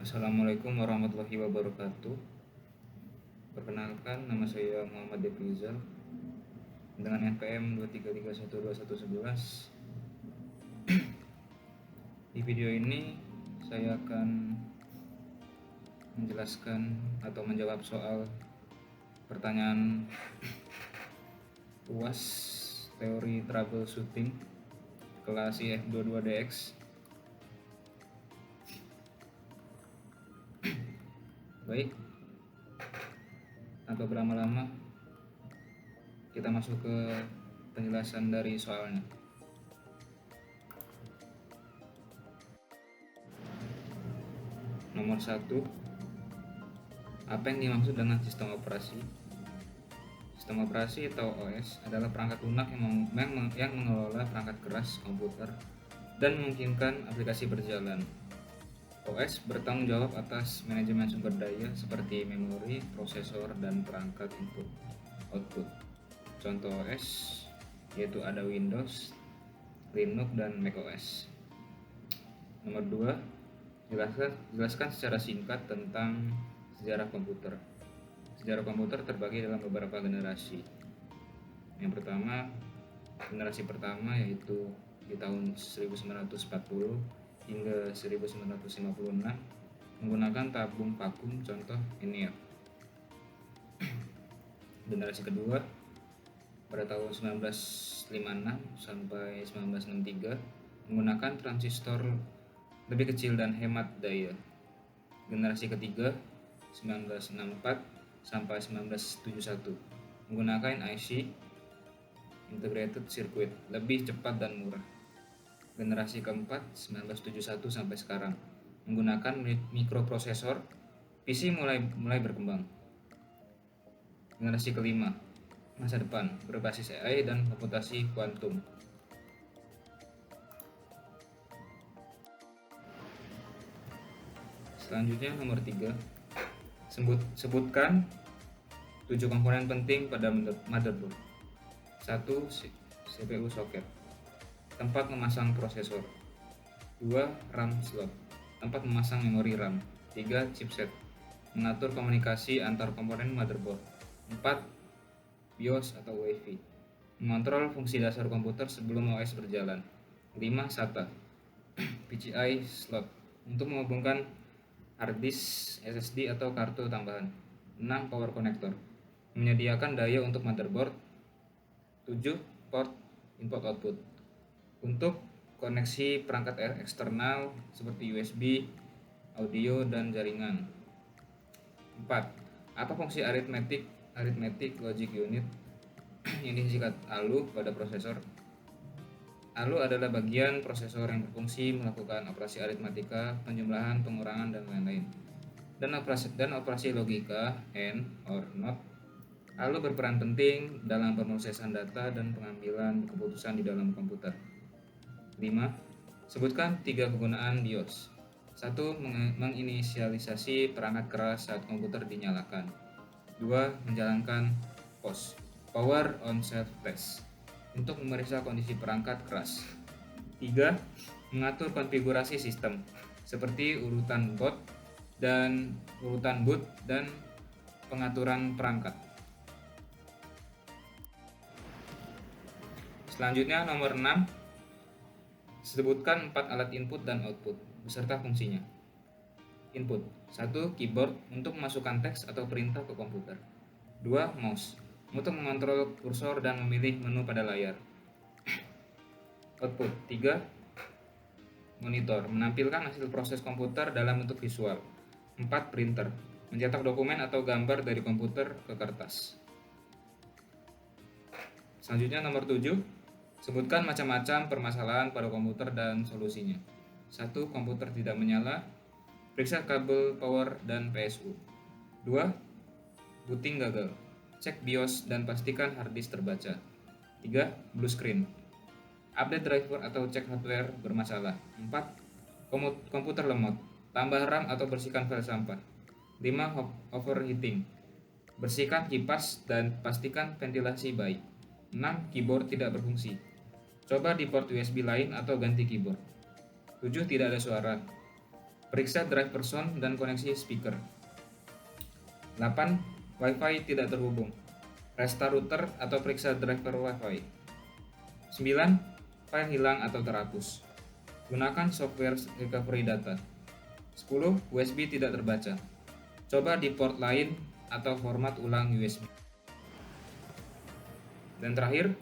Assalamualaikum warahmatullahi wabarakatuh. Perkenalkan, nama saya Muhammad Defrizal dengan NPM 2331211. Di video ini saya akan menjelaskan atau menjawab soal pertanyaan UAS teori troubleshooting kelas IF22DX. Baik, tanpa berlama-lama kita masuk ke penjelasan dari soalnya. Nomor 1, apa yang dimaksud dengan sistem operasi? Sistem operasi atau OS adalah perangkat lunak yang mengelola perangkat keras komputer dan memungkinkan aplikasi berjalan. OS bertanggung jawab atas manajemen sumber daya seperti memori, prosesor, dan perangkat input output. Contoh OS yaitu ada Windows, Linux, dan macOS. Nomor 2, jelaskan secara singkat tentang sejarah komputer. Sejarah komputer terbagi dalam beberapa generasi. Yang pertama, generasi pertama yaitu di tahun 1940 hingga 1956 menggunakan tabung vakum, contoh ENIAC. Generasi kedua pada tahun 1956 sampai 1963 menggunakan transistor lebih kecil dan hemat daya. Generasi ketiga 1964 sampai 1971 menggunakan IC Integrated Circuit, lebih cepat dan murah. Generasi keempat 1971 sampai sekarang menggunakan mikroprosesor, PC mulai berkembang. Generasi kelima masa depan berbasis AI dan komputasi kuantum. Selanjutnya nomor 3, sebutkan 7 komponen penting pada motherboard. 1. CPU socket, tempat memasang prosesor. 2. RAM slot, tempat memasang memori RAM. 3. Chipset, mengatur komunikasi antar komponen motherboard. 4. BIOS atau WiFi, mengontrol fungsi dasar komputer sebelum OS berjalan. 5. SATA, PCI slot, untuk menghubungkan hard disk, SSD atau kartu tambahan. 6. Power connector, menyediakan daya untuk motherboard. 7. Port input output, untuk koneksi perangkat eksternal seperti USB, audio, dan jaringan. 4. Apa fungsi arithmetic logic unit yang disingkat ALU pada prosesor? ALU adalah bagian prosesor yang berfungsi melakukan operasi aritmatika, penjumlahan, pengurangan, dan lain-lain. Dan operasi logika AND or NOT. ALU berperan penting dalam pemrosesan data dan pengambilan keputusan di dalam komputer. 5. Sebutkan 3 kegunaan BIOS. 1. Menginisialisasi perangkat keras saat komputer dinyalakan. 2. Menjalankan POS, Power on Self Test, untuk memeriksa kondisi perangkat keras. 3. Mengatur konfigurasi sistem seperti urutan boot dan pengaturan perangkat. Selanjutnya nomor 6, sebutkan 4 alat input dan output beserta fungsinya. Input. 1. Keyboard, untuk memasukkan teks atau perintah ke komputer. 2. Mouse, untuk mengontrol kursor dan memilih menu pada layar. Output. 3. Monitor, menampilkan hasil proses komputer dalam bentuk visual. 4. Printer, mencetak dokumen atau gambar dari komputer ke kertas. Selanjutnya nomor 7, sebutkan macam-macam permasalahan pada komputer dan solusinya. 1. Komputer tidak menyala, periksa kabel power dan PSU. 2. Booting gagal, cek BIOS dan pastikan hard disk terbaca. 3. Blue screen, update driver atau cek hardware bermasalah. 4. Komputer lemot, tambah RAM atau bersihkan file sampah. 5. Overheating, bersihkan kipas dan pastikan ventilasi baik. 6. Keyboard tidak berfungsi, coba di port USB lain atau ganti keyboard. 7. Tidak ada suara, Periksa drive person dan koneksi speaker. 8. Wi-Fi tidak terhubung. Restart router atau periksa driver Wi-Fi. 9. File hilang atau terhapus. Gunakan software recovery data. 10. USB tidak terbaca. Coba di port lain atau format ulang USB. Dan terakhir,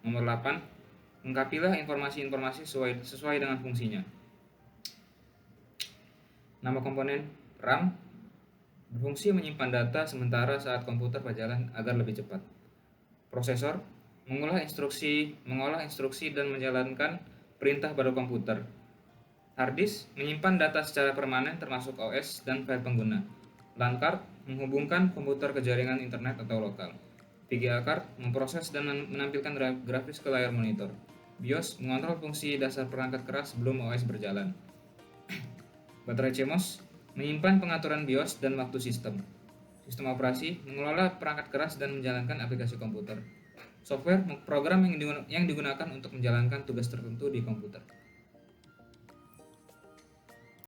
nomor 8. Lengkapilah informasi-informasi sesuai dengan fungsinya. Nama komponen RAM berfungsi menyimpan data sementara saat komputer berjalan agar lebih cepat. Prosesor mengolah instruksi dan menjalankan perintah pada komputer. Hard disk menyimpan data secara permanen termasuk OS dan file pengguna. LAN card menghubungkan komputer ke jaringan internet atau lokal. VGA card memproses dan menampilkan grafis ke layar monitor. BIOS mengontrol fungsi dasar perangkat keras sebelum OS berjalan. Baterai CMOS menyimpan pengaturan BIOS dan waktu sistem. Sistem operasi mengelola perangkat keras dan menjalankan aplikasi komputer. Software program yang digunakan untuk menjalankan tugas tertentu di komputer.